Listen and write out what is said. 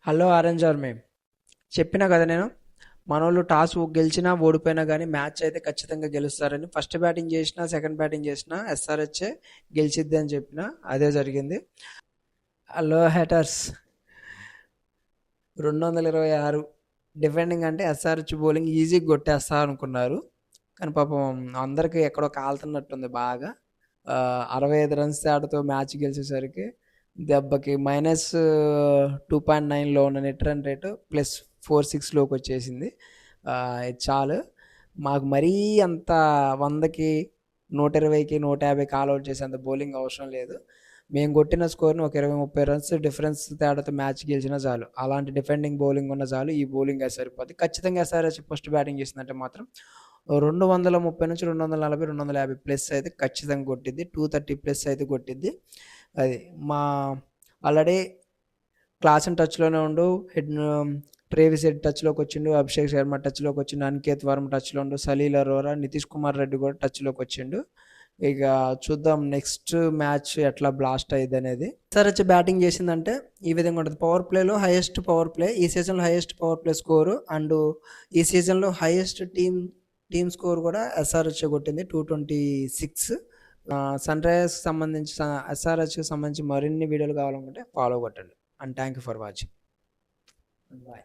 Hello orange army. చెప్పినా కదా నేను, మనోళ్ళు టాస్ గెలిచినా ఓడిపోయినా కానీ మ్యాచ్ అయితే ఖచ్చితంగా గెలుస్తారని. ఫస్ట్ బ్యాటింగ్ చేసినా సెకండ్ బ్యాటింగ్ చేసినా ఎస్ఆర్హెచ్ గెలిచిద్ది అని చెప్పిన, అదే జరిగింది. Hello haters. 226 డిఫెండింగ్ అంటే ఎస్ఆర్హెచ్ బౌలింగ్ ఈజీగా కొట్టేస్తా అనుకున్నారు. కానీ పాపం అందరికీ ఎక్కడో కాలుతున్నట్టుంది బాగా. 65 రన్స్ తేడాతో మ్యాచ్ గెలిచేసరికి దెబ్బకి -2.9లో ఉన్న నెట్ రన్ రేటు +46లోకి వచ్చేసింది. ఇది చాలు మాకు. మరీ అంత 100కి 120కి 150కి ఆల్అవుట్ చేసేంత బౌలింగ్ అవసరం లేదు. మేము కొట్టిన స్కోర్ని ఒక 20-30 రన్స్ డిఫరెన్స్ తేడాతో మ్యాచ్ గెలిచినా చాలు. అలాంటి డిఫెండింగ్ బౌలింగ్ ఉన్న చాలు. ఈ బౌలింగ్ అయితే సరిపోద్ది. ఖచ్చితంగా ఎస్ఆర్హెచ్ ఫస్ట్ బ్యాటింగ్ చేసిందంటే మాత్రం 230 నుంచి 240 250 ప్లస్ అయితే ఖచ్చితంగా కొట్టిద్ది. 230 ప్లస్ అయితే కొట్టిద్ది. అది మా ఆల్రెడీ క్లాసన్ టచ్లోనే ఉండు. ట్రేవిస్ హెడ్ టచ్లోకి వచ్చిండు, అభిషేక్ శర్మ టచ్లోకి వచ్చిండు, అనికేత్ వర్మ టచ్లో ఉండు, సలీల్ అరోరా, నితీష్ కుమార్ రెడ్డి కూడా టచ్లోకి వచ్చిండు. ఇక చూద్దాం నెక్స్ట్ మ్యాచ్ ఎట్లా బ్లాస్ట్ అయ్యింది అనేది. ఎస్ఆర్హెచ్ బ్యాటింగ్ చేసిందంటే ఈ విధంగా ఉంటుంది. పవర్ ప్లేలో హైయెస్ట్ పవర్ ప్లే, ఈ సీజన్లో highest power play score, and ఈ సీజన్లో హైయెస్ట్ టీమ్ స్కోర్ కూడా ఎస్ఆర్హెచ్ కొట్టింది 226. సన్ రైజర్స్కి సంబంధించి ఎస్ఆర్హెచ్కి సంబంధించి మరిన్ని వీడియోలు కావాలనుకుంటే ఫాలో కొట్టండి. And thank you for watching. Bye.